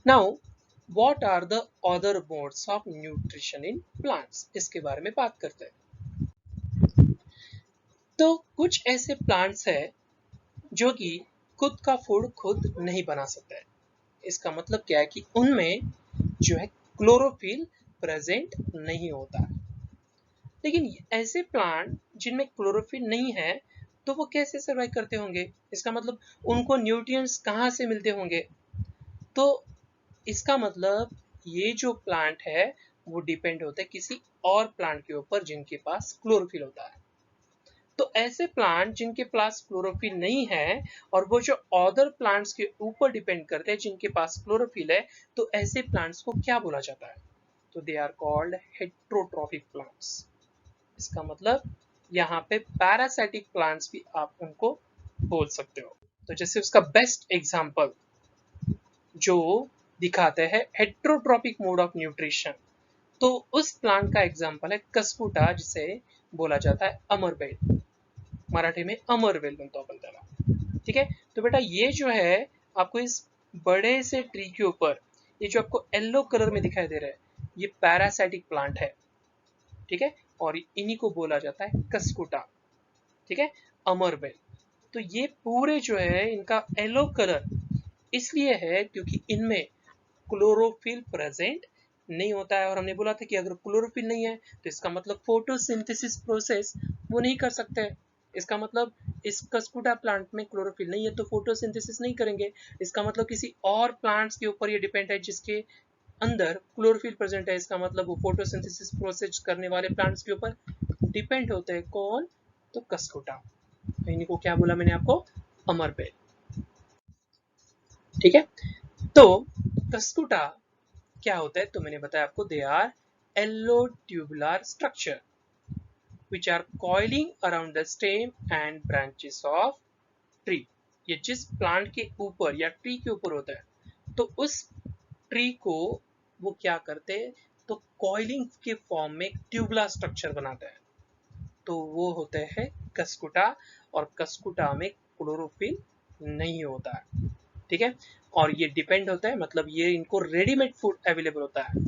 Now what are the other modes of nutrition in plants, इसके बारे में बात करते हैं। तो कुछ ऐसे प्लांट्स हैं जो कि खुद का फूड खुद नहीं बना सकते हैं। इसका मतलब क्या है कि उनमें जो है क्लोरोफिल प्रेजेंट नहीं होता। लेकिन ऐसे प्लांट जिनमें क्लोरोफिल नहीं है तो वो कैसे सर्वाइव करते होंगे? इसका मतलब उनको न्यूट्रिएंट्स कहाँ से मिलते होंगे? तो इसका मतलब ये जो प्लांट है वो डिपेंड होता है किसी और प्लांट के ऊपर जिनके पास क्लोरोफिल होता है। तो ऐसे प्लांट जिनके पास क्लोरोफिल नहीं है और वो जो अदर प्लांट्स के ऊपर डिपेंड करते हैं जिनके पास क्लोरोफिल है, तो ऐसे प्लांट्स को क्या बोला जाता है? तो they are called heterotrophic plants. इसका मतलब यहाँ पे पैरासाइटिक प्लांट्स भी आप उनको बोल सकते हो। तो जैसे उसका बेस्ट एग्जांपल जो दिखाते हैं हेट्रोट्रॉपिक मोड ऑफ न्यूट्रिशन, तो उस प्लांट का एग्जांपल है कस्कुटा, जिसे बोला जाता है अमरबेल। मराठी में अमरवेल म्हणतो आपण त्याला। ठीक है, तो बेटा ये जो है आपको इस बड़े से ट्री के ऊपर ये जो आपको येलो कलर में दिखाई दे रहा है ये पैरासाइटिक प्लांट है। ठीक है, और इन्हीं को बोला जाता है कस्कुटा। ठीक है, अमरवेल। तो ये पूरे जो है इनका येलो कलर इसलिए है क्योंकि इनमें क्लोरोफिल प्रेजेंट नहीं होता है। और हमने बोला था कि अगर क्लोरोफिल नहीं है तो इसका मतलब फोटोसिंथेसिस प्रोसेस वो नहीं कर सकते हैं। इसका मतलब इस कस्कुटा प्लांट में क्लोरोफिल नहीं है तो फोटोसिंथेसिस नहीं करेंगे। इसका मतलब किसी और प्लांट्स के ऊपर ये डिपेंड है जिसके अंदर क्लोरोफिल प्रेजेंट है। इसका मतलब वो फोटोसिंथेसिस प्रोसेस करने वाले प्लांट्स के ऊपर डिपेंड होते हैं। कौन? तो कस्कुटा। इन्हीं को क्या बोला मैंने आपको? अमरबेल। ठीक है, तो कस्कुटा क्या होता है? तो मैंने बताया आपको they are yellow tubular structure which are coiling around the stem and branches of tree। ये जिस प्लांट के ऊपर या ट्री के ऊपर होता है तो उस ट्री को वो क्या करते हैं? तो कॉइलिंग के फॉर्म में ट्यूबुलर स्ट्रक्चर बनाते हैं। तो वो होते हैं कस्कुटा, और कस्कुटा में क्लोरोफिल नहीं होता है। ठीक है, और ये डिपेंड होता है, मतलब ये इनको रेडीमेड फूड अवेलेबल होता है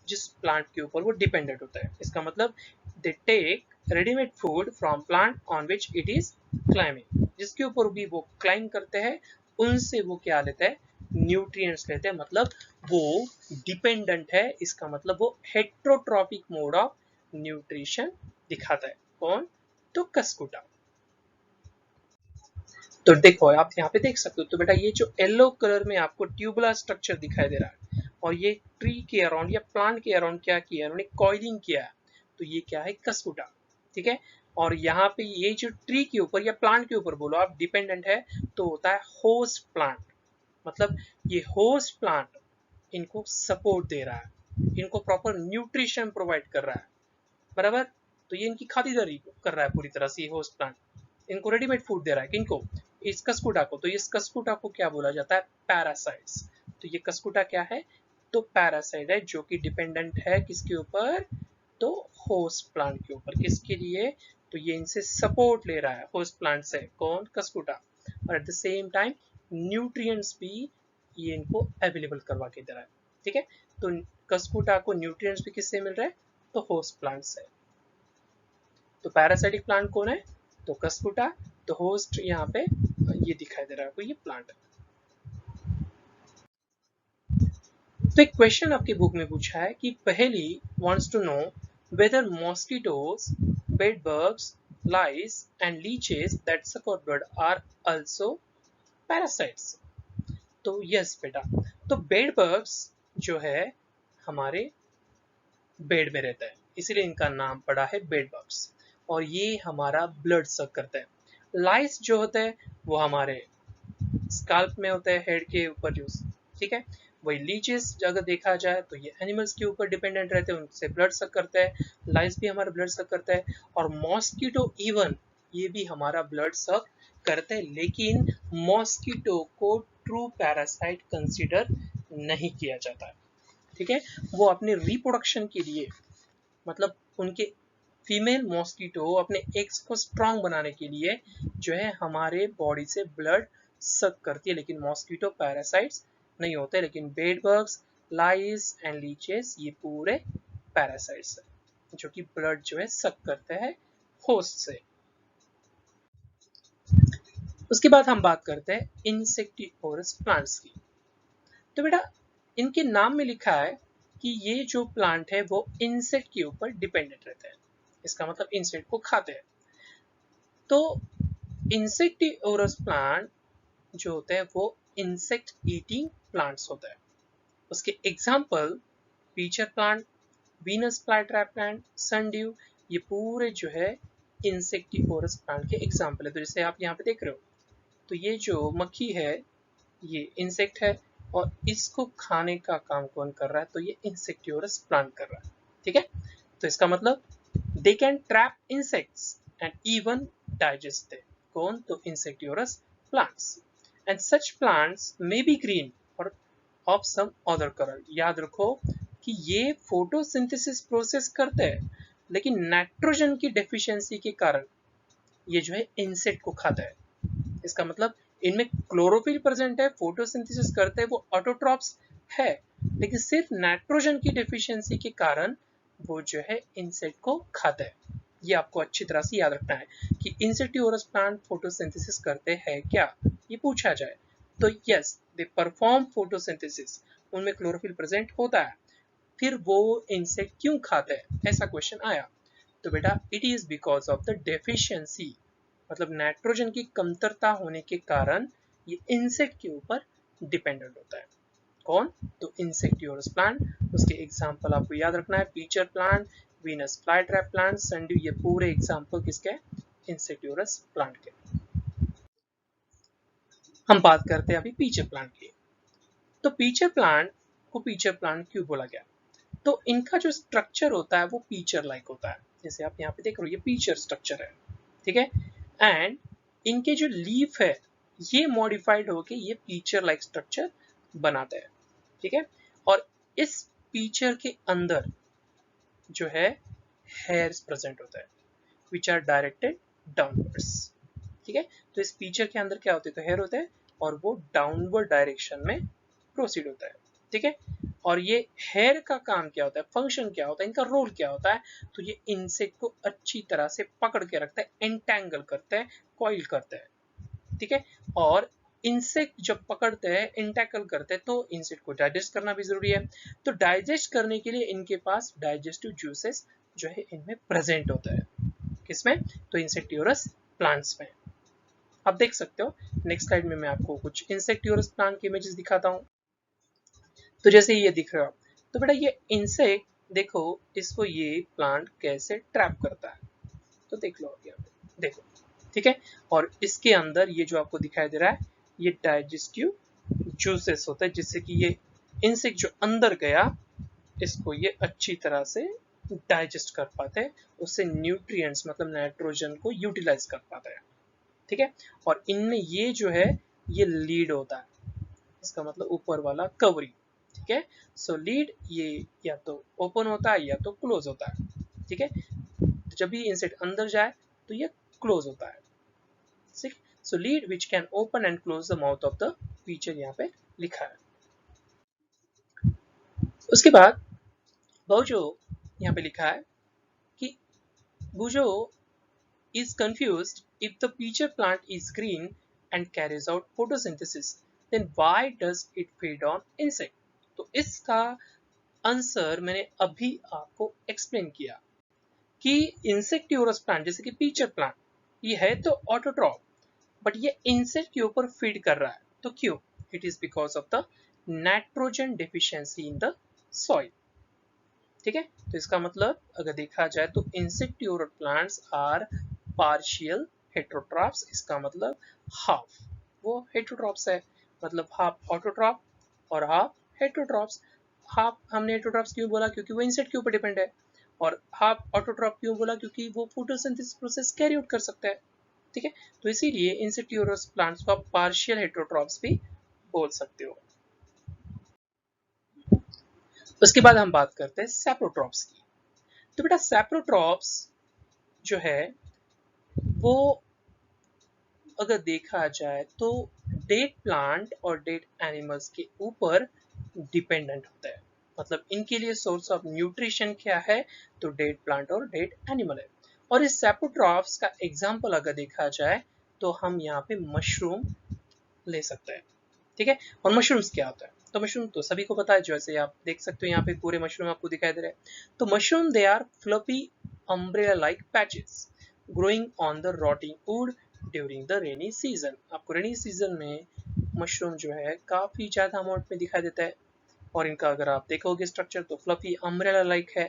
जिस प्लांट के ऊपर वो डिपेंडेंट होता है। इसका मतलब they take readymade food from plant on which it is climbing. जिसके ऊपर भी वो क्लाइंब करते हैं उनसे वो क्या लेते हैं? न्यूट्रिएंट्स लेते हैं। मतलब वो डिपेंडेंट है। इसका मतलब वो हेट्रोट्रॉपिक मोड ऑफ न्यूट्रिशन दिखाता है। कौन? तो कस्कुटा। तो देखो आप यहाँ पे देख सकते हो, तो बेटा ये जो येलो कलर में आपको ट्यूबुलर स्ट्रक्चर दिखाई दे रहा है और ये ट्री के अराउंड या प्लांट के अराउंड क्या किया है? उन्होंने कॉइलिंग किया है। तो ये क्या है? कस्कुटा। ठीक है, और यहाँ पे ये जो ट्री के ऊपर या प्लांट के ऊपर बोलो आप डिपेंडेंट है तो होता है होस्ट प्लांट। मतलब ये होस्ट प्लांट इनको सपोर्ट दे रहा है, इनको प्रॉपर न्यूट्रिशन प्रोवाइड कर रहा है। बराबर, तो ये इनकी खातिरदारी कर रहा है पूरी तरह से। होस्ट प्लांट इनको रेडीमेड फूड दे रहा है। किनको? इस कस्कुटा को। तो इस कस्कुटा को क्या बोला जाता है? पैरासाइट्स। तो ये कस्कुटा क्या है? तो पैरासाइट है जो कि डिपेंडेंट है किसके ऊपर? तो होस्ट प्लांट के ऊपर। किसके लिए? तो ये इनसे सपोर्ट ले रहा है होस्ट प्लांट से। कौन? कस्कुटा। और at the same time nutrients भी ये इनको अवेलेबल करवा के दे रहा है। ठीक है, तो कस्कुटा को न्यूट्रिएंट्स भी किससे मिल रहा है? तो होस्ट प्लांट से। तो पैरासाइटिक प्लांट कौन है? तो कस्कुटा। तो होस्ट यहाँ पे ये दिखाई दे रहा है आपको, ये प्लांट है। तो एक क्वेश्चन आपकी बुक में पूछा है कि पहेली wants to know whether mosquitoes, bedbugs, lice and leeches that suck our blood are also parasites। तो यस बेटा, तो बेड बग्स जो है हमारे बेड में रहता है इसीलिए इनका नाम पड़ा है बेड बग्स, और ये हमारा ब्लड सक करता है। लाइस जो होता है वो हमारे स्काल्प में होता है, हेड के ऊपर जो। ठीक है, वही लीचेस अगर देखा जाए तो ये एनिमल्स के ऊपर डिपेंडेंट रहते हैं, उनसे ब्लड सक करता है। लाइस भी हमारा ब्लड सक करता है, और मॉस्किटो इवन ये भी हमारा ब्लड सक करते हैं। लेकिन मॉस्किटो को ट्रू पैरासाइट कंसिडर नहीं किया जाता है। ठीक है, वो अपने रिप्रोडक्शन के लिए, मतलब उनके फीमेल मॉस्किटो अपने एग्स को स्ट्रांग बनाने के लिए जो है हमारे बॉडी से ब्लड सक करती है, लेकिन मॉस्किटो पैरासाइट्स नहीं होते, लेकिन bed bugs, lice and leeches ये पूरे पैरासाइट्स है जो कि ब्लड जो है सक करते हैं होस्ट से। उसके बाद हम बात करते हैं इंसेक्टिवोरस प्लांट्स की। तो बेटा इनके नाम में लिखा है कि ये जो प्लांट है वो इंसेक्ट के ऊपर डिपेंडेंट रहते हैं, इसका मतलब इंसेक्ट को खाते हैं। तो इंसेक्टिवोरस प्लांट जो होते हैं वो इंसेक्ट ईटिंग प्लांट्स होते हैं। उसके example pitcher plant, Venus flytrap plant, sundew, ये पूरे जो है इंसेक्टिवोरस प्लांट के एग्जाम्पल है। तो जैसे आप यहाँ पे देख रहे हो, तो ये जो मक्खी है ये इंसेक्ट है और इसको खाने का काम कौन कर रहा है, तो ये इंसेक्टिवोरस प्लांट कर रहा है। ठीक है, तो इसका मतलब they can trap insects and even digest them. कौन, तो insectivorous plants. And such plants may be green और ऑफ सम अदर कलर। याद रखो कि ये फोटोसिंथेसिस प्रोसेस करते हैं, लेकिन नाइट्रोजन की डेफिशिएंसी के कारण ये जो है इंसेक्ट को खाता है। इसका मतलब इनमें क्लोरोफिल प्रेजेंट है, फोटोसिंथेसिस करते हैं, वो ऑटोट्रॉप्स है, लेकिन सिर्फ नाइट्रोजन की डेफिशिएंसी के कारण वो जो है इंसेक्ट को खाता है। ये आपको अच्छी तरह से याद रखना है कि इंसेक्टिवोरस प्लांट फोटोसिंथेसिस करते हैं क्या, ये पूछा जाए तो यस दे परफॉर्म फोटोसिंथेसिस, उनमें क्लोरोफिल प्रेजेंट होता है। फिर वो इंसेक्ट क्यों खाते हैं, ऐसा क्वेश्चन आया तो बेटा it is because of the deficiency, मतलब नाइट्रोजन की कमतरता होने के कारण ये इंसेक्ट के ऊपर डिपेंडेंट होता है। कौन, तो इंसेक्टिवोरस प्लांट। उसके एग्जांपल आपको याद रखना है, pitcher plant, Venus flytrap plant, sundew, ये पूरे एग्जांपल किसके, इंसेक्टिवोरस प्लांट के। हम बात करते हैं अभी पीचर प्लांट की। तो पीचर प्लांट को पीचर प्लांट क्यों बोला गया, तो इनका जो स्ट्रक्चर होता है वो पीचर लाइक होता है। जैसे आप यहाँ पे देख रहे हो, ये पीचर स्ट्रक्चर है, ठीक है। एंड इनके जो लीफ है ये मॉडिफाइड होके ये पीचर लाइक स्ट्रक्चर बनाते हैं, ठीक है। और इस पीचर के अंदर जो है हेयर्स प्रेजेंट होता है विच आर डायरेक्टेड डाउनवर्ड्स, ठीक है। तो इस पीचर के अंदर क्या होते हैं, तो हेयर होते हैं और वो डाउनवर्ड डायरेक्शन में प्रोसीड होता है, ठीक है। और ये हेयर का काम क्या होता है, फंक्शन क्या होता है, इनका रोल क्या होता है, तो ये इंसेक्ट को अच्छी तरह से पकड़ के रखता है, एंटैंगल करता है, कॉइल करता है, ठीक है। और इंसेक्ट जब पकड़ते हैं, इंटैकल करते हैं, तो इंसेक्ट को डाइजेस्ट करना भी जरूरी है। तो डाइजेस्ट करने के लिए इनके पास डाइजेस्टिव जूसेस जो है इनमें प्रेजेंट होता है, किसमें, तो इंसेक्टिवोरस प्लांट्स में। आप देख सकते हो नेक्स्ट स्लाइड में मैं आपको कुछ इंसेक्टिवोरस प्लांट के इमेजेस दिखाता हूँ। तो जैसे ये दिख रहा है, तो बेटा ये इंसेक्ट देखो, इसको ये प्लांट कैसे ट्रैप करता है, तो देख लो यहाँ पे देखो, ठीक है। और इसके अंदर ये जो आपको दिखाई दे रहा है ये डाइजेस्टिव जूसेस होता है, जिससे कि ये इंसेक्ट जो अंदर गया इसको ये अच्छी तरह से डाइजेस्ट कर पाते हैं, उससे न्यूट्रिएंट्स मतलब नाइट्रोजन को यूटिलाइज कर पाता है, ठीक है। और इनमें ये जो है ये लीड होता है, इसका मतलब ऊपर वाला कवरिंग, ठीक है। सो लीड ये या तो ओपन होता है या तो क्लोज होता है, ठीक है। जब भी इंसेक्ट अंदर जाए तो ये क्लोज होता है, ठीक। सो lead which can open and close the mouth of the pitcher, यहाँ पे लिखा है। उसके बाद बहुजो यहाँ पे लिखा है कि बुजो is confused if the peacher plant is green and carries out photosynthesis, then why does it feed on insect? तो इसका आंसर मैंने अभी आपको एक्सप्लेन किया कि इंसेक्टिवोरस प्लांट जैसे कि पीचर प्लांट ये है तो ऑटोट्रॉप, बट ये इंसेक्ट के ऊपर फीड कर रहा है, तो क्यों, it is because of the nitrogen deficiency in the soil, ठीक है। तो इसका मतलब अगर देखा जाए तो insectivorous plants are partial heterotrophs, इसका मतलब हाफ वो हेट्रोट्रॉप्स है, मतलब हाफ ऑटोट्रॉप और हाफ हेट्रोट्रॉप्स। हाफ हमने हेट्रोट्रॉप्स क्यों बोला, क्योंकि वो इंसेक्ट के ऊपर डिपेंड है, और हाफ ऑटोट्रॉप क्यों बोला, क्योंकि वो फोटोसिंथेसिस प्रोसेस कैरी आउट कर सकता है, ठीक है। तो इसीलिए इंसेक्टिवोरस प्लांट्स को आप पार्शियल हेट्रोट्रॉप्स भी बोल सकते हो। उसके बाद हम बात करते हैं सैप्रोट्रॉप्स की। तो बेटा सैप्रोट्रॉप्स जो है वो अगर देखा जाए तो डेड प्लांट और डेड एनिमल्स के ऊपर डिपेंडेंट होता है। मतलब इनके लिए सोर्स ऑफ न्यूट्रिशन क्या है, तो डेड प्लांट और डेड एनिमल है। और इस सैप्रोट्रॉप्स का एग्जाम्पल अगर देखा जाए तो हम यहाँ पे मशरूम ले सकते हैं। ठीक है, और मशरूम्स क्या होता है, तो मशरूम तो सभी को पता है, जैसे आप देख सकते हो यहाँ पे पूरे मशरूम आपको दिखाई दे रहे हैं। तो mushroom they are fluffy umbrella like patches growing on the rotting wood during the rainy season. आपको रेनी सीजन में मशरूम जो है काफी ज्यादा अमाउंट में दिखाई देता है, और इनका अगर आप देखोगे स्ट्रक्चर तो फ्लफी अम्ब्रेला लाइक है।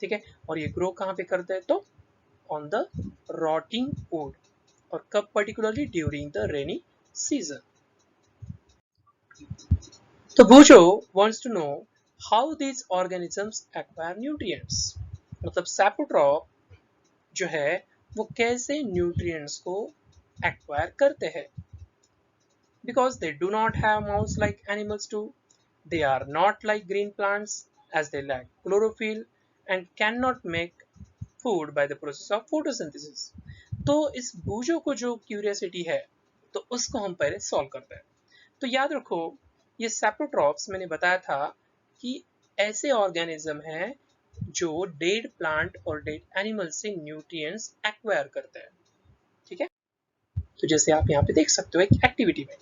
ठीक है, और ये ग्रो कहाँ पे करते हैं, तो ऑन द रॉटिंग वुड, और कब particularly during the rainy season. So Bojo wants to know how these organisms acquire nutrients. मतलब सैप्रोट्रॉप जो है वो कैसे न्यूट्रिएंट्स को एक्वायर करते हैं। Because they do not have mouths like animals do, they are not like green plants as they lack chlorophyll and cannot make food by the process of photosynthesis. तो इस बूजो को जो क्यूरियोसिटी है तो उसको हम पहले सॉल्व करते हैं। तो याद रखो, ये सैप्रोट्रॉप्स मैंने बताया था कि ऐसे ऑर्गेनिज्म हैं जो डेड प्लांट और डेड एनिमल से न्यूट्रिएंट्स एक्वायर करते हैं। ठीक है, तो जैसे आप यहाँ पे देख सकते हो एक एक्टिविटी में,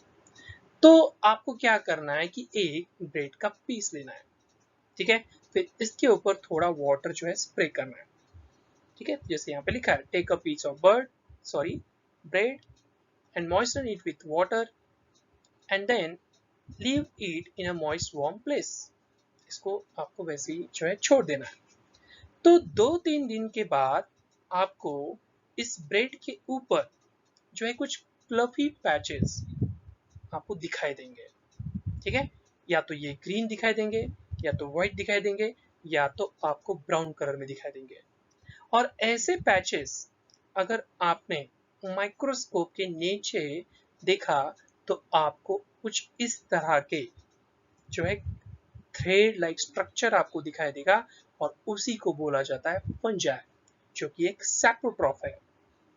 तो आपको क्या करना है कि एक ब्रेड का पीस लेना है। ठीक है, फिर इसके ऊपर थोड़ा वाटर जो है स्प्रे करना है। ठीक है, जैसे यहाँ पे लिखा है take a piece of bread and moisture it with water and then leave it in a moist warm place. इसको आपको वैसे ही जो है छोड़ देना है। तो 2-3 दिन के बाद आपको इस ब्रेड के ऊपर जो है कुछ फ्लफी पैचेस आपको दिखाई देंगे। ठीक है, या तो ये ग्रीन दिखाई देंगे, या तो व्हाइट दिखाई देंगे, या तो आपको ब्राउन कलर में दिखाई देंगे। और ऐसे पैचेस अगर आपने माइक्रोस्कोप के नीचे देखा तो आपको कुछ इस तरह के जो है थ्रेड लाइक स्ट्रक्चर आपको दिखाई देगा, और उसी को बोला जाता है फंजाई, जो कि एक सैप्रोट्रॉप है।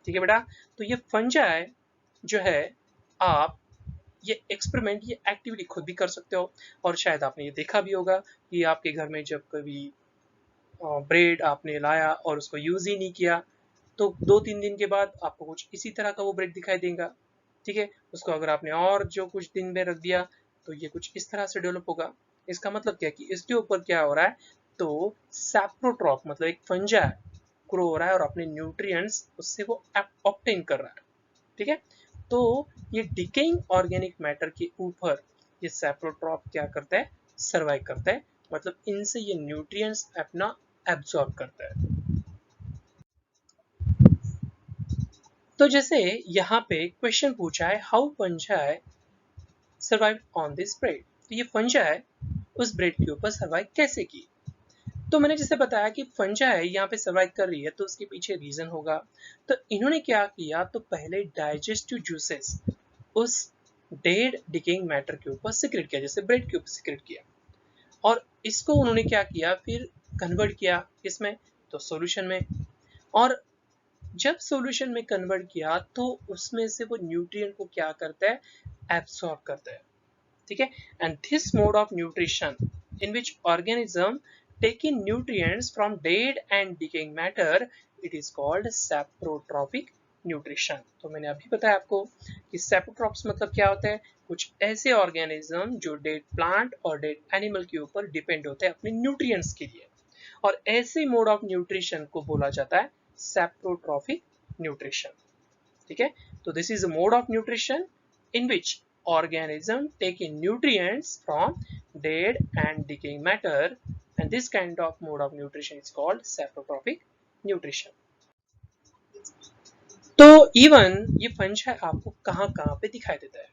ठीक है बेटा, तो ये फंजाई जो है आप ये एक्सपेरिमेंट, ये एक्टिविटी खुद भी कर सकते हो। और शायद आपने ये देखा भी होगा कि आपके घर में जब कभी ब्रेड आपने लाया और उसको यूज ही नहीं किया, तो 2-3 दिन के बाद आपको कुछ इसी तरह का वो ब्रेड दिखाई देगा। ठीक है, उसको अगर आपने और जो कुछ दिन में रख दिया तो ये कुछ इस तरह से डेवलप होगा। इसका मतलब क्या है कि इसके ऊपर क्या हो रहा है, तो सैप्रोट्रॉप मतलब एक फंजा ग्रो हो रहा है और अपने न्यूट्रिएंट्स उससे वो ऑब्टेन कर रहा है। ठीक है, तो ये डिकेइंग ऑर्गेनिक मैटर के ऊपर ये सैप्रोट्रॉप क्या करता है, सर्वाइव करता है। मतलब इनसे ये न्यूट्रिएंट्स अपना एब्सॉर्ब करता है। तो जैसे यहाँ पे क्वेश्चन पूछा है how fungi survive on this bread, तो ये फंजाई उस ब्रेड के ऊपर सर्वाइव कैसे की। तो मैंने जैसे बताया कि फंजाई यहाँ पे सर्वाइव कर रही है तो उसके पीछे रीजन होगा। तो इन्होंने क्या किया, तो पहले डाइजेस्टिव जूसेस उस डेड डिकेइंग मैटर के ऊपर सिक्रेट किया, जैसे ब्रेड के ऊपर सिक्रेट किया, और इसको उन्होंने क्या किया, फिर कन्वर्ट किया इसमें, तो सॉल्यूशन में। और जब सॉल्यूशन में कन्वर्ट किया तो उसमें से वो न्यूट्रिएंट को क्या करता है, एब्सॉर्ब करता है। ठीक है, and this mode of nutrition in which organism take in nutrients from dead and decaying matter, it is called saprotrophic nutrition. तो मैंने अभी बताया आपको कि सैप्रोट्रॉप्स मतलब क्या होता है, कुछ ऐसे ऑर्गेनिज्म जो डेड प्लांट और डेड एनिमल के ऊपर डिपेंड होते हैं अपने न्यूट्रिएंट्स के लिए, और ऐसे मोड ऑफ न्यूट्रिशन को बोला जाता है सैप्रोट्रॉपिक न्यूट्रिशन। ठीक है, तो this is a mode of nutrition in which organism take in nutrients from dead and decaying matter, and this kind of mode of nutrition is called saprotrophic nutrition. तो even ये fungi आपको कहाँ पे दिखाई देता है,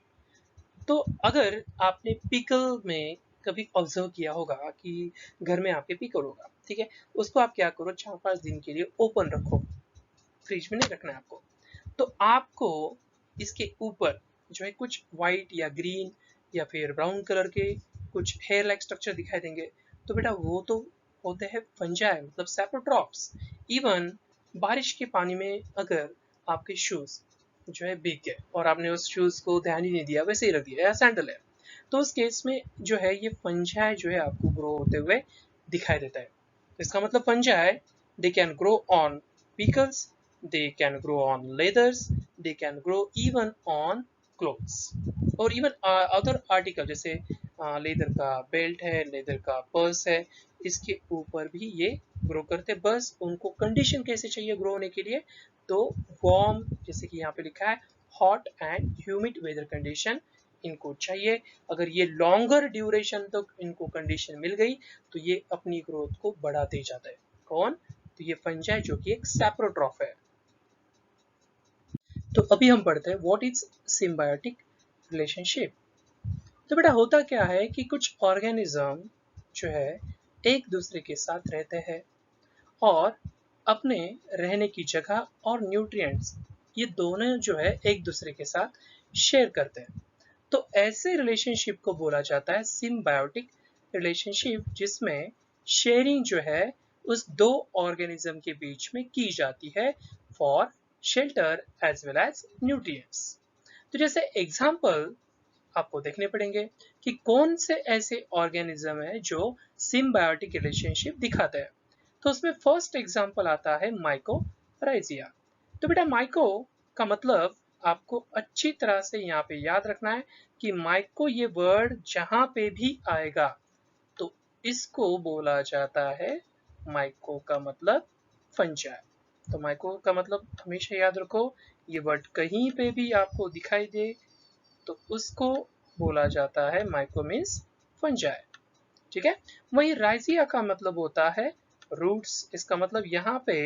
तो अगर आपने पिकल में कभी ऑब्जर्व किया होगा कि घर में आपके पिकल होगा, ठीक है, उसको आप क्या करो 4-5 दिन के लिए ओपन रखो, फ्रिज में नहीं रखना है आपको। तो आपको इसके ऊपर जो है कुछ व्हाइट या ग्रीन या फिर ब्राउन कलर के कुछ हेयर लाइक स्ट्रक्चर दिखाई देंगे। तो बेटा वो तो होते हैं फंजाई मतलब सैप्रोट्रॉप्स। इवन बारिश के पानी में अगर आपके शूज जो है भीग गए और आपने उस शूज को ध्यान ही नहीं दिया, वैसे ही रख दिया, या सैंडल है, तो उस केस में जो है ये फंजाई जो है आपको ग्रो होते हुए दिखाई देता है। इसका मतलब fungi they can grow on pickles, they can grow on leathers, they can grow even on clothes और even other article जैसे लेदर का बेल्ट है, लेदर का पर्स है, इसके ऊपर भी ये ग्रो करते हैं। बस उनको कंडीशन कैसे चाहिए ग्रो होने के लिए, तो वार्म, जैसे कि यहाँ पे लिखा है hot and humid weather condition इनको चाहिए। अगर ये लॉन्गर ड्यूरेशन तक इनको कंडीशन मिल गई तो ये अपनी ग्रोथ को बढ़ाते ही जाता है। कौन? तो ये फंजाई जो कि एक सैप्रोट्रॉफ है। तो अभी हम पढ़ते हैं व्हाट इज सिम्बायोटिक रिलेशनशिप। तो बेटा होता क्या है कि कुछ ऑर्गेनिज्म जो है एक दूसरे के साथ रहते हैं और अपने रहने की जगह और न्यूट्रिएंट्स ये दोनों जो है एक दूसरे के साथ शेयर करते हैं। तो ऐसे रिलेशनशिप को बोला जाता है सिम्बायोटिक रिलेशनशिप, जिसमें शेयरिंग जो है उस दो ऑर्गेनिज्म के बीच में की जाती है for shelter as well as nutrients. तो जैसे एग्जांपल आपको देखने पड़ेंगे कि कौन से ऐसे ऑर्गेनिज्म है जो सिम्बायोटिक रिलेशनशिप दिखाते हैं। तो उसमें फर्स्ट एग्जांपल आता है माइकोराइजिया। तो बेटा माइको का मतलब आपको अच्छी तरह से यहाँ पे याद रखना है कि माइको ये वर्ड जहां पे भी आएगा तो इसको बोला जाता है, माइको का मतलब फंजाई। तो माइको का मतलब हमेशा याद रखो, ये वर्ड कहीं पे भी आपको दिखाई दे तो उसको बोला जाता है माइको मीन्स फंजाई। ठीक है। वही राइजिया का मतलब होता है रूट्स। इसका मतलब यहाँ पे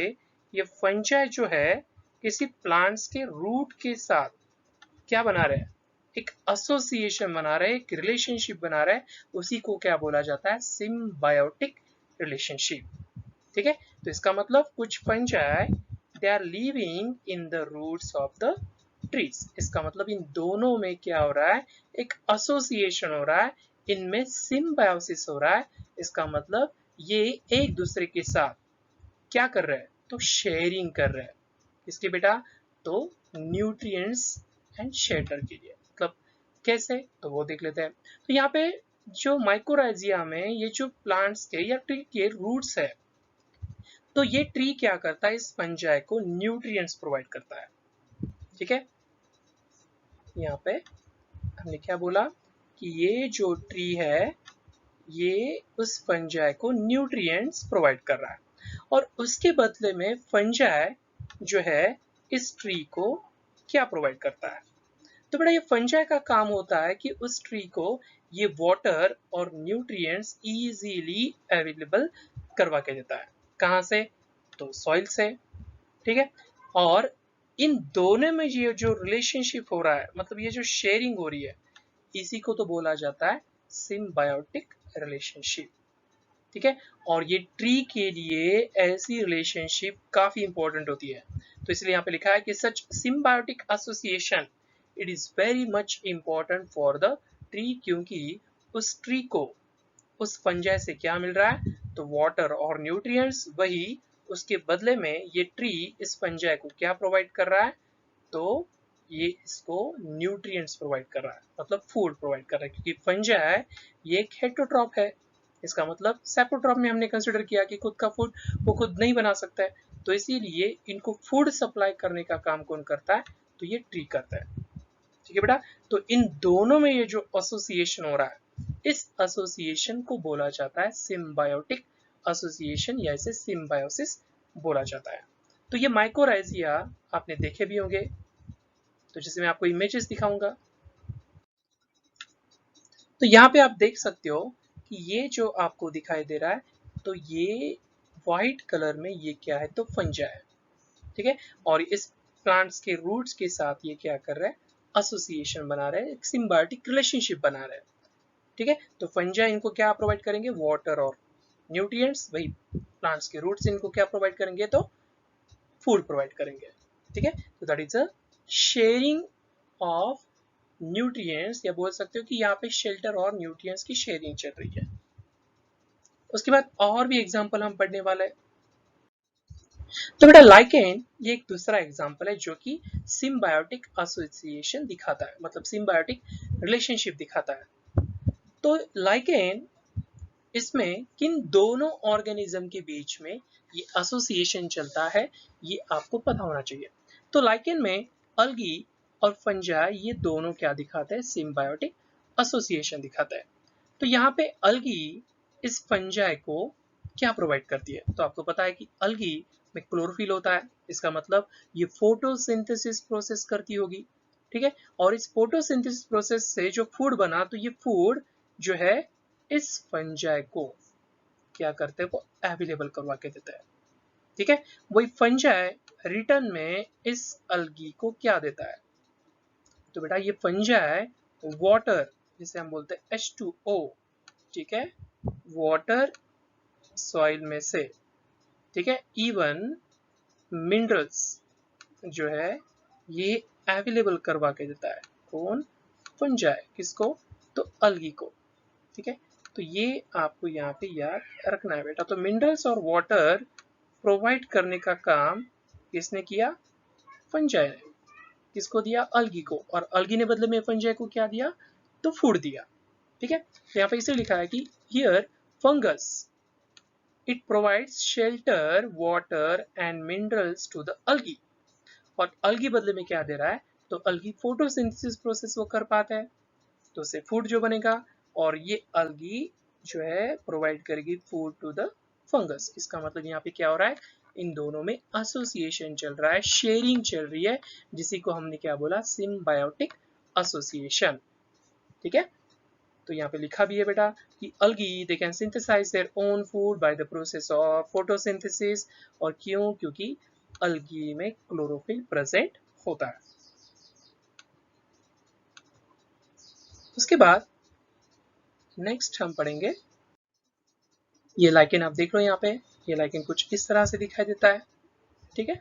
ये फंजाई जो है किसी प्लांट्स के रूट के साथ क्या बना रहे हैं, एक एसोसिएशन बना रहे हैं, एक रिलेशनशिप बना रहे हैं, उसी को क्या बोला जाता है, सिम्बायोटिक रिलेशनशिप। ठीक है। तो इसका मतलब कुछ fungi they are living in the roots of the trees. इसका मतलब इन दोनों में क्या हो रहा है, एक एसोसिएशन हो रहा है, इनमें सिम्बायोसिस हो रहा है। इसका मतलब ये एक दूसरे के साथ क्या कर रहे हैं, तो शेयरिंग कर रहे हैं। इसके बेटा तो न्यूट्रिएंट्स एंड शेल्टर के लिए। मतलब कैसे, तो वो देख लेते हैं। तो यहाँ पे जो माइकोराइजिया में ये जो प्लांट्स के या ट्री के रूट्स है, तो ये ट्री क्या करता है, इस फंजाई को न्यूट्रिएंट्स प्रोवाइड करता है। ठीक है। यहाँ पे हमने क्या बोला कि ये जो ट्री है ये उस फंजाई को न्यूट्रिएंट्स प्रोवाइड कर रहा है और उसके बदले में फंजाई जो है इस ट्री को क्या प्रोवाइड करता है। तो बेटा ये फंजाई का काम होता है कि उस ट्री को ये वाटर और न्यूट्रिएंट्स इजीली अवेलेबल करवा के देता है। कहाँ से, तो सॉइल से। ठीक है। और इन दोनों में ये जो रिलेशनशिप हो रहा है, मतलब ये जो शेयरिंग हो रही है, इसी को तो बोला जाता है सिम्बायोटिक रिलेशनशिप। ठीक है। और ये ट्री के लिए ऐसी रिलेशनशिप काफी इंपॉर्टेंट होती है। तो इसलिए यहाँ पे लिखा है कि such symbiotic association it is very much important for the tree, क्योंकि उस ट्री को उस फंजाई से क्या मिल रहा है, तो वाटर और न्यूट्रिएंट्स। वही उसके बदले में ये ट्री इस फंजाई को क्या प्रोवाइड कर रहा है, तो ये इसको न्यूट्रिएंट्स प्रोवाइड कर रहा है, मतलब फूड प्रोवाइड कर रहा है। क्योंकि फंजाई ये एक हेटेरोट्रॉप है। इसका मतलब सैप्रोट्रॉप में हमने कंसिडर किया कि खुद का फूड वो खुद नहीं बना सकता है, तो इसीलिए इनको फूड सप्लाई करने का काम कौन करता है, तो ये ट्री करता है। ठीक है बेटा। तो इन दोनों में ये जो एसोसिएशन हो रहा है, इस एसोसिएशन को बोला जाता है सिम्बायोटिक एसोसिएशन या इसे सिम्बायोसिस बोला जाता है। तो ये माइकोराइजिया आपने देखे भी होंगे, तो जैसे मैं आपको इमेजेस दिखाऊंगा तो यहाँ पे आप देख सकते हो कि ये जो आपको दिखाई दे रहा है, तो ये व्हाइट कलर में ये क्या है, तो फंजाई है। ठीक है। और इस प्लांट्स के रूट्स के साथ ये क्या कर रहा है, एसोसिएशन बना रहे हैं, एक सिम्बायोटिक रिलेशनशिप बना रहे हैं। ठीक है। तो फंजाई इनको क्या प्रोवाइड करेंगे, वाटर और न्यूट्रिएंट्स। वही प्लांट्स के रूट्स इनको क्या प्रोवाइड करेंगे, तो फूड प्रोवाइड करेंगे। ठीक है। तो that is a sharing of nutrients, या बोल सकते हो कि यहाँ पे शेल्टर और न्यूट्रिएंट्स की शेयरिंग चल रही है। उसके बाद और भी एग्जांपल हम पढ़ने वाले हैं। तो बेटा लाइकेन ये एक दूसरा एग्जांपल है जो कि सिम्बायोटिक एसोसिएशन दिखाता है, मतलब सिम्बायोटिक रिलेशनशिप दिखाता है। तो लाइकेन इसमें किन दोनों ऑर्गेनिज्म के बीच में ये एसोसिएशन चलता है ये आपको पता होना चाहिए। तो लाइकेन में अल्गी और फंजाई ये दोनों क्या दिखाते हैं, सिम्बायोटिक एसोसिएशन दिखाता है। तो यहाँ पे अल्गी इस फंजाई को क्या प्रोवाइड करती है, तो आपको पता है कि अल्गी में क्लोरोफिल होता है, इसका मतलब ये फोटोसिंथेसिस प्रोसेस करती होगी, ठीक है। और इस फोटोसिंथेसिस प्रोसेस से जो फूड बना, तो ये फूड जो है इस फंजाई को क्या करते हैं, वो अवेलेबल करवा के देता है, ठीक है। वही फंजाई रिटर्न में इस अल्गी को क्या देता है, तो बेटा ये फंजाई वाटर, जिसे हम बोलते हैं H2O, ठीक है, वाटर सॉइल में से, ठीक है, इवन मिनरल्स जो है ये अवेलेबल करवा के देता है। कौन, फंजाई, किसको, तो अल्गी को, ठीक है। तो ये आपको यहाँ पे याद रखना है बेटा। तो मिनरल्स और वाटर प्रोवाइड करने का काम किसने किया, फंजाई ने। किसको दिया, अल्गी को, और अल्गी ने बदले में फंजाई को क्या दिया, तो फूड दिया, ठीक है। तो यहाँ पे इसे लिखा है कि here fungus it provides shelter water and minerals to the algae, और अल्गी बदले में क्या दे रहा है, तो अल्गी फोटोसिंथेसिस प्रोसेस वो कर पाता है, तो उससे फूड जो बनेगा, और ये अल्गी जो है प्रोवाइड करेगी फूड टू द फंगस। इसका मतलब यहाँ पे क्या हो रहा है, इन दोनों में एसोसिएशन चल रहा है, शेयरिंग चल रही है, जिसी को हमने क्या बोला, सिम्बायोटिक एसोसिएशन, ठीक है। तो यहाँ पे लिखा भी है बेटा कि algae they can synthesize their own food by the process of photosynthesis, और क्यों, क्योंकि अल्गी में क्लोरोफिल प्रेजेंट होता है। उसके बाद नेक्स्ट हम पढ़ेंगे, ये लाइकेन आप देख लो यहाँ पे, ये लाइकेन कुछ इस तरह से दिखाई देता है, ठीक है।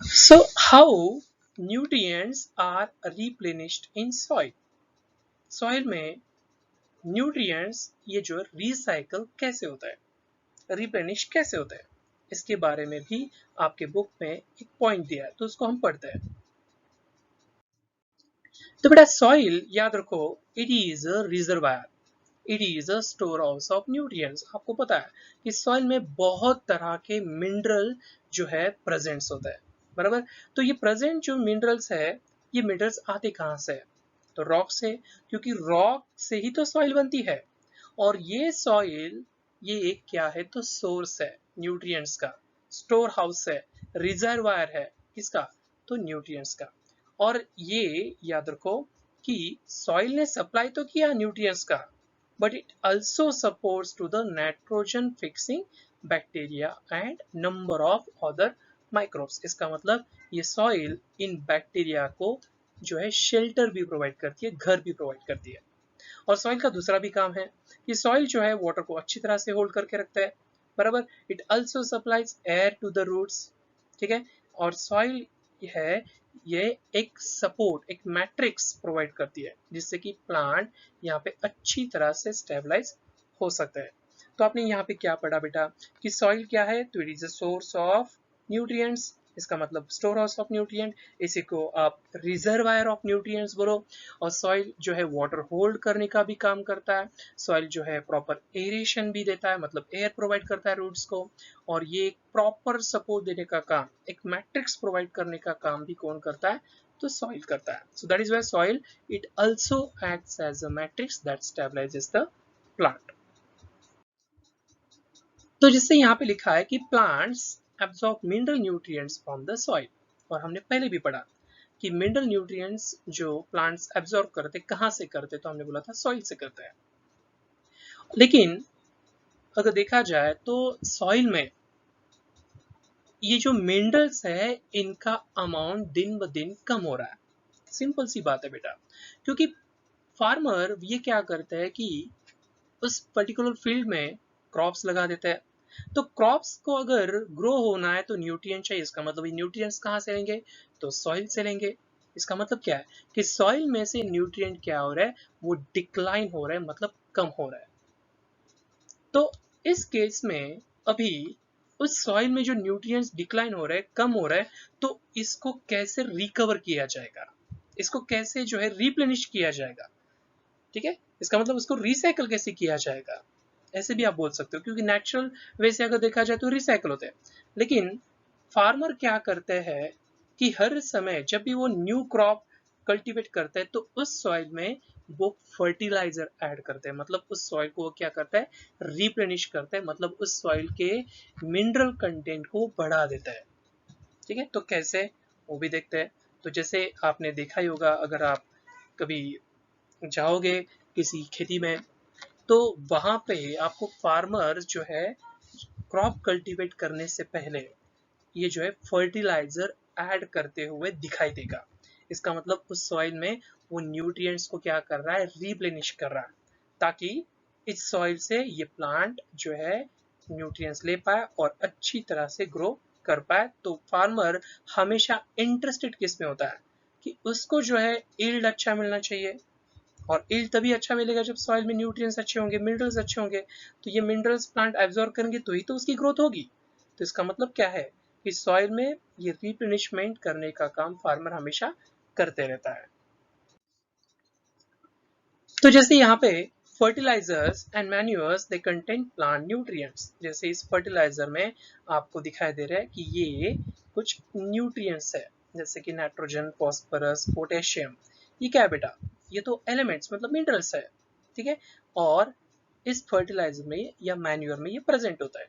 So how nutrients are replenished in soil, soil में न्यूट्रिएंट्स ये जो रिसाइकल कैसे होता है, रिप्लेनिश कैसे होता है, इसके बारे में भी आपके बुक में एक पॉइंट दिया है, तो उसको हम पढ़ते हैं। तो बेटा सॉइल याद रखो, it is a reservoir, it is a store house of nutrients. आपको पता है कि सॉइल में बहुत तरह के मिनरल जो है प्रेजेंट्स होता है, बराबर। तो ये प्रेजेंट जो मिनरल्स है, ये मिनरल्स आते कहाँ से है, तो रॉक से, क्योंकि रॉक से ही तो सॉइल बनती है, और ये सॉइल ये एक क्या है, तो सोर्स है न्यूट्रिएंट्स का, स्टोर हाउस है, रिजर्वायर है, किसका, तो न्यूट्रिएंट्स का। और ये याद रखो कि सॉइल ने सप्लाई तो किया न्यूट्रिएंट्स का, but it also supports to the nitrogen fixing bacteria and number of other microbes। इसका मतलब ये सॉइल इन बैक्टीरिया को जो है शेल्टर भी प्रोवाइड करती है, घर भी प्रोवाइड करती है। और सॉइल का दूसरा भी काम है कि सॉइल जो है वाटर को अच्छी तरह से होल्ड करके रखता है, बराबर। It also supplies air to the roots, ठीक है। और सॉइल है ये एक सपोर्ट, एक मैट्रिक्स प्रोवाइड करती है, जिससे कि प्लांट यहाँ पे अच्छी तरह से स्टेबलाइज हो सकता है। तो आपने यहाँ पे क्या पढ़ा बेटा कि सॉइल क्या है, तो it is a source of nutrients, इसका मतलब स्टोर हाउस ऑफ न्यूट्रिएंट, इसी को आप रिजर्वायर ऑफ न्यूट्रिएंट्स बोलो। और सॉइल जो है वाटर होल्ड करने का भी काम करता है, सॉइल जो है प्रॉपर एरेशन भी देता है, मतलब एयर प्रोवाइड करता है रूट्स को, और ये एक प्रॉपर सपोर्ट देने का काम, एक मैट्रिक्स प्रोवाइड करने का काम भी कौन करता है, तो सॉइल करता है। So that is why soil it also acts as a matrix that stabilizes the plant. तो जिससे यहाँ पे लिखा है कि plants absorb mineral nutrients from the soil, और हमने पहले भी पढ़ा कि मिनरल न्यूट्रिएंट्स जो प्लांट्स एब्सॉर्ब करते कहाँ से करते, तो हमने बोला था सॉइल से करते हैं। लेकिन अगर देखा जाए तो सॉइल में ये जो मिनरल्स है इनका अमाउंट दिन ब दिन कम हो रहा है। सिंपल सी बात है बेटा, क्योंकि फार्मर ये क्या करता है कि उस पर्टिकुलर फील्ड में क्रॉप्स लगा देता है। तो क्रॉप्स को अगर ग्रो होना है तो न्यूट्रिएंट चाहिए, इसका मतलब ये न्यूट्रिएंट्स कहाँ से लेंगे, तो सॉइल से लेंगे। इसका मतलब क्या है कि सॉइल में से न्यूट्रिएंट क्या हो रहा है, वो डिक्लाइन हो रहा है, मतलब कम हो रहा है। तो इस केस में अभी उस सॉइल में जो न्यूट्रिएंट्स डिक्लाइन हो रहे हैं, कम हो रहे हैं, तो इसको कैसे रिकवर किया जाएगा, इसको कैसे जो है रिप्लेनिश किया जाएगा, ठीक है, इसका मतलब उसको रिसाइकल कैसे किया जाएगा, ऐसे भी आप बोल सकते हो, क्योंकि नेचुरल वे से अगर देखा जाए तो रिसाइकल होते हैं। लेकिन फार्मर क्या करते हैं कि हर समय जब भी वो न्यू क्रॉप कल्टीवेट करते हैं तो उस सॉइल में वो फर्टिलाइजर ऐड करते हैं, मतलब उस सॉइल को वो क्या करता है, रिप्लेनिश करता है, मतलब उस सॉइल के मिनरल कंटेंट को बढ़ा देता है, ठीक है। तो कैसे, वो भी देखते हैं। तो जैसे आपने देखा ही होगा, अगर आप कभी जाओगे किसी खेती में, तो वहां पे आपको फार्मर जो है क्रॉप कल्टीवेट करने से पहले ये जो है फर्टिलाइजर ऐड करते हुए दिखाई देगा। इसका मतलब उस सॉइल में वो न्यूट्रिएंट्स को क्या कर रहा है, रिप्लेनिश कर रहा है, ताकि इस सॉइल से ये प्लांट जो है न्यूट्रिएंट्स ले पाए और अच्छी तरह से ग्रो कर पाए। तो फार्मर हमेशा इंटरेस्टेड किस में होता है कि उसको जो है यील्ड अच्छा मिलना चाहिए, और यील्ड तभी अच्छा मिलेगा जब सॉइल में न्यूट्रिएंट्स अच्छे होंगे, मिनरल्स अच्छे होंगे। तो ये मिनरल्स प्लांट एब्जॉर्ब करेंगे तो ही तो उसकी ग्रोथ होगी। तो इसका मतलब क्या है कि सॉइल में ये रिप्लेनिशमेंट करने का काम फार्मर हमेशा करते रहता है। तो जैसे यहाँ पे fertilisers and manures they contain plant nutrients, जैसे इस फर्टिलाइजर में आपको दिखाई दे रहा है कि ये कुछ न्यूट्रिएंट्स है, जैसे कि नाइट्रोजन, फॉस्फोरस, पोटेशियम। ये क्या है बेटा, ये तो एलिमेंट्स मतलब मिनरल्स है, ठीक है। और इस फर्टिलाइजर में या मैन्यूअर में ये प्रेजेंट होता है,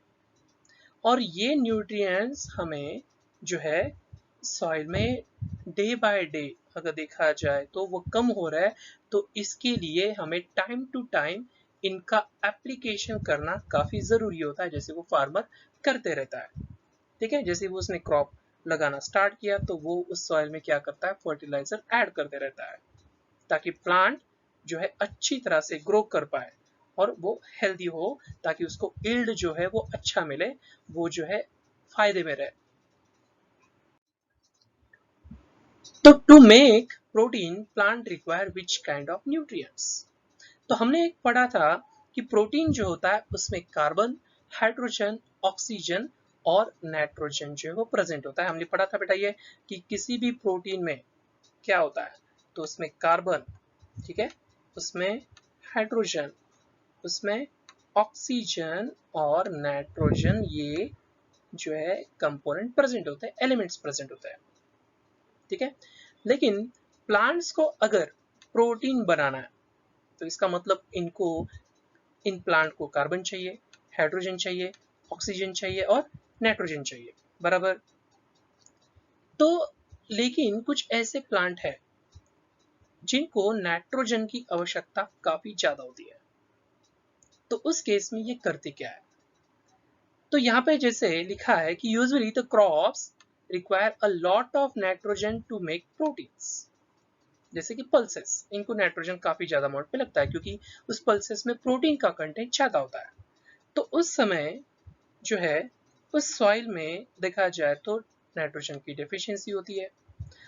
और ये न्यूट्रिएंट्स हमें जो है सॉइल में डे बाय डे अगर देखा जाए तो वो कम हो रहा है। तो इसके लिए हमें टाइम टू टाइम इनका एप्लीकेशन करना काफी जरूरी होता है, जैसे वो फार्मर करते रहता है, ठीक है। जैसे वो उसने क्रॉप लगाना स्टार्ट किया तो वो उस सॉइल में क्या करता है, फर्टिलाइजर ऐड करते रहता है, ताकि प्लांट जो है अच्छी तरह से ग्रो कर पाए और वो हेल्दी हो, ताकि उसको यील्ड जो है वो अच्छा मिले, वो जो है फायदे में रहे। तो to make protein plant require which kind of nutrients. तो हमने एक पढ़ा था कि प्रोटीन जो होता है उसमें कार्बन, हाइड्रोजन, ऑक्सीजन और नाइट्रोजन जो है वो प्रेजेंट होता है। हमने पढ़ा था बेटा ये कि किसी भी प्रोटीन में क्या होता है, तो उसमें कार्बन, ठीक है, उसमें हाइड्रोजन, उसमें ऑक्सीजन और नाइट्रोजन, ये जो है कंपोनेंट प्रेजेंट होते हैं, एलिमेंट्स प्रेजेंट होते हैं, ठीक है। लेकिन प्लांट्स को अगर प्रोटीन बनाना है तो इसका मतलब इनको, इन प्लांट को कार्बन चाहिए, हाइड्रोजन चाहिए, ऑक्सीजन चाहिए और नाइट्रोजन चाहिए, बराबर। तो लेकिन कुछ ऐसे प्लांट है जिनको नाइट्रोजन की आवश्यकता काफी ज्यादा होती है, तो उस केस में ये करते क्या है, तो यहाँ पे जैसे लिखा है कि usually the crops require a lot of nitrogen to make proteins. जैसे कि पल्सेस, इनको नाइट्रोजन काफी ज्यादा अमाउंट में लगता है, क्योंकि उस पल्सेस में प्रोटीन का कंटेंट ज्यादा होता है। तो उस समय जो है उस सॉइल में देखा जाए तो नाइट्रोजन की डेफिशिएंसी होती है,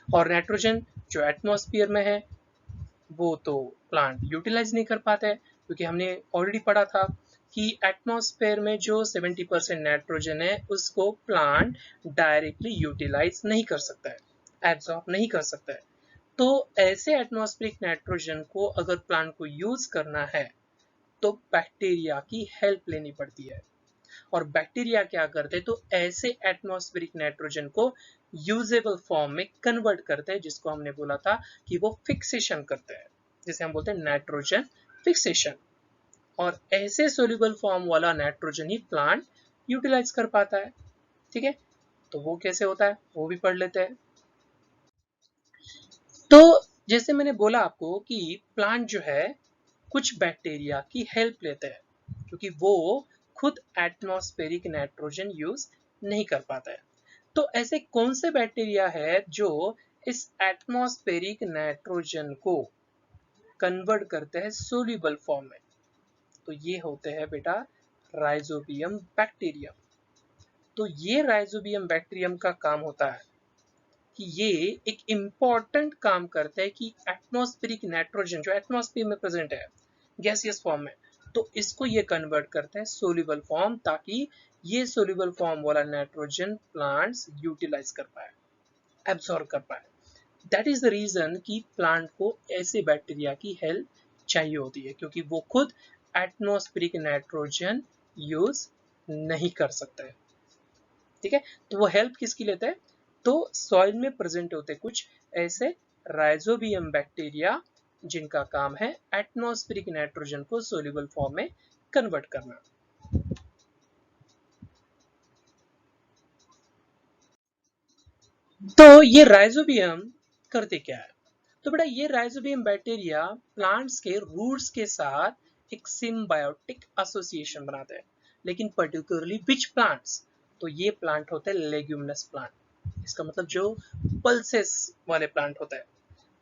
और नाइट्रोजन जो एटमॉस्फेयर में है वो तो प्लांट यूटिलाइज नहीं कर पाते हैं, क्योंकि हमने ऑलरेडी पढ़ा था कि एटमॉस्फेयर में जो 70% नाइट्रोजन है उसको प्लांट डायरेक्टली यूटिलाइज नहीं कर सकता है, एब्जॉर्ब नहीं कर सकता है। तो ऐसे एटमॉस्फेरिक नाइट्रोजन को अगर प्लांट को यूज करना है तो बैक्टीरिया की हेल्प लेनी पड़ती है, और बैक्टीरिया क्या करते हैं, तो ऐसे एटमॉस्फेरिक नाइट्रोजन को यूजेबल फॉर्म में कन्वर्ट करते हैं, जिसको हमने बोला था कि वो फिक्सेशन करते हैं, जिसे हम बोलते हैं नाइट्रोजन फिक्सेशन। और ऐसे सोल्यूबल फॉर्म वाला नाइट्रोजन ही प्लांट यूटिलाइज कर पाता है, ठीक है। तो वो कैसे होता है वो भी पढ़ लेते हैं। तो जैसे मैंने बोला आपको कि प्लांट जो है कुछ बैक्टीरिया की हेल्प लेते हैं, क्योंकि वो खुद एटमॉस्फेरिक नाइट्रोजन यूज नहीं कर पाता है। तो ऐसे कौन से बैक्टीरिया है जो इस एटमॉस्फेरिक नाइट्रोजन को कन्वर्ट करते हैं सोल्यूबल फॉर्म में, तो ये होते हैं बेटा राइजोबियम बैक्टीरियम। तो ये राइजोबियम बैक्टीरियम का काम होता है कि ये एक इम्पॉर्टेंट काम करता है कि एटमॉस्फेरिक नाइट्रोजन जो एटमॉस्फेयर में प्रेजेंट है गैसियस फॉर्म में, तो इसको ये कन्वर्ट करता है सोल्यूबल फॉर्म, ताकि ये सोल्यूबल फॉर्म वाला नाइट्रोजन प्लांट्स यूटिलाइज कर पाए, एब्सॉर्ब कर पाए। दैट इज द रीजन कि प्लांट को ऐसे बैक्टीरिया की हेल्प चाहिए होती है, क्योंकि वो खुद एटमॉस्फेरिक नाइट्रोजन यूज नहीं कर सकता है। ठीक है, तो वो हेल्प किसकी लेता है? तो सॉइल में प्रेजेंट होते कुछ ऐसे राइजोबियम बैक्टीरिया जिनका काम है एटमॉस्फेरिक नाइट्रोजन को सोल्यूबल फॉर्म में कन्वर्ट करना। तो ये राइजोबियम करते क्या है? तो बेटा ये राइजोबियम बैक्टीरिया प्लांट्स के रूट्स के साथ एक सिम्बायोटिक एसोसिएशन बनाते हैं, लेकिन पर्टिकुलरली विच प्लांट्स? तो ये प्लांट होते हैं लेग्यूमिनस प्लांट। इसका मतलब जो पल्सेस वाले प्लांट होता है।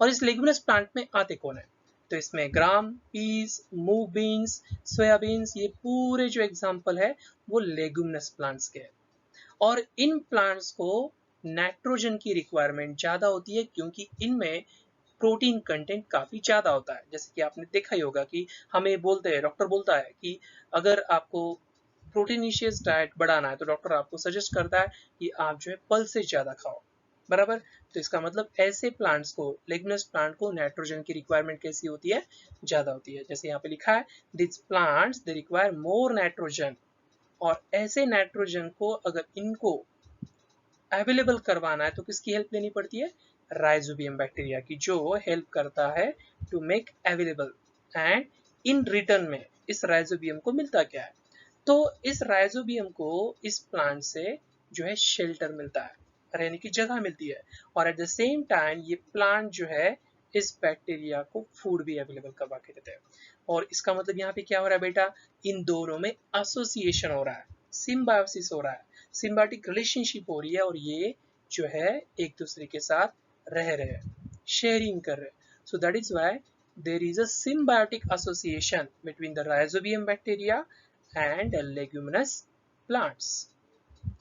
और इस लेग्यूमिनस प्लांट में आते कौन है? तो इसमें ग्राम, पीस, मूव बीन्स, सोयाबीन्स, ये पूरे जो एग्जाम्पल है वो लेग्यूमिनस प्लांट्स के हैं। और इन प्लांट्स को नाइट्रोजन की रिक्वायरमेंट ज्यादा होती है, क्योंकि इनमें प्रोटीन कंटेंट काफी ज्यादा होता है। जैसे कि आपने देखा ही होगा कि हमें बोलते हैं, डॉक्टर बोलता है कि अगर आपको प्रोटीनिशियस डाइट बढ़ाना है तो डॉक्टर आपको सजेस्ट करता है कि आप जो है पल से ज्यादा खाओ, बराबर। तो इसका मतलब ऐसे प्लांट्स को, लेग्यूमिनस प्लांट को नाइट्रोजन की रिक्वायरमेंट कैसी होती है? ज्यादा होती है। जैसे यहाँ पे लिखा है this plants they require more nitrogen. और ऐसे नाइट्रोजन को अगर इनको अवेलेबल करवाना है तो किसकी हेल्प लेनी पड़ती है? राइजोबियम बैक्टीरिया की, जो हेल्प करता है to make available. And in return में इस राइजोबियम को मिलता क्या है? तो इस राइजोबियम को इस प्लांट से जो है शेल्टर मिलता है, रहने की जगह मिलती है। और एट द सेम टाइम ये प्लांट जो है इस बैक्टीरिया को फूड भी अवेलेबल करवा के देते हैं। और इसका मतलब यहाँ पे क्या हो रहा है बेटा? इन दोनों में एसोसिएशन हो रहा है, सिम्बायोसिस हो रहा है, सिम्बायोटिक रिलेशनशिप हो रही है, और ये जो है एक दूसरे के साथ रह रहे हैं, शेयरिंग कर रहे हैं। So that is why there is a symbiotic association between the rhizobium bacteria and leguminous plants।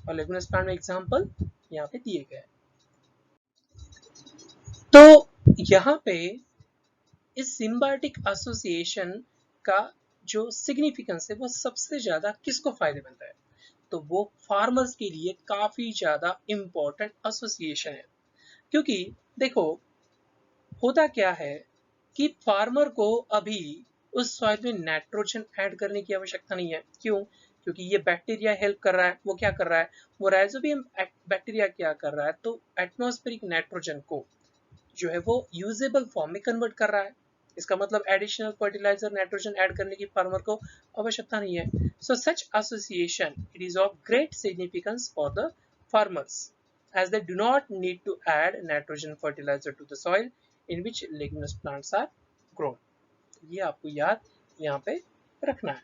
और लेगुमिनस प्लांट में एग्जांपल यहाँ पे दिए गए। तो यहाँ पे इस सिम्बायोटिक एसोसिएशन का जो सिग्निफिकेंस है वो सबसे ज्यादा किसको फायदेमंद है? तो वो फार्मर्स के लिए काफी ज्यादा इंपॉर्टेंट एसोसिएशन है। क्योंकि देखो होता क्या है कि फार्मर को अभी उस सॉइल में नाइट्रोजन ऐड करने की आवश्यकता नहीं है। क्यों? क्योंकि ये बैक्टीरिया हेल्प कर रहा है। वो क्या कर रहा है? वो राइजोबियम बैक्टीरिया क्या कर रहा है? तो एटमॉस्फेरिक नाइट्रोजन को जो है वो यूजेबल फॉर्म में कन्वर्ट कर रहा है। इसका मतलब एडिशनल फर्टिलाइजर नाइट्रोजन ऐड करने की फार्मर को आवश्यकता नहीं है। So such association it is of great significance for the farmers as they do not need to add nitrogen fertilizer to the soil in which leguminous plants are grown। ये आपको याद यहाँ पे रखना है।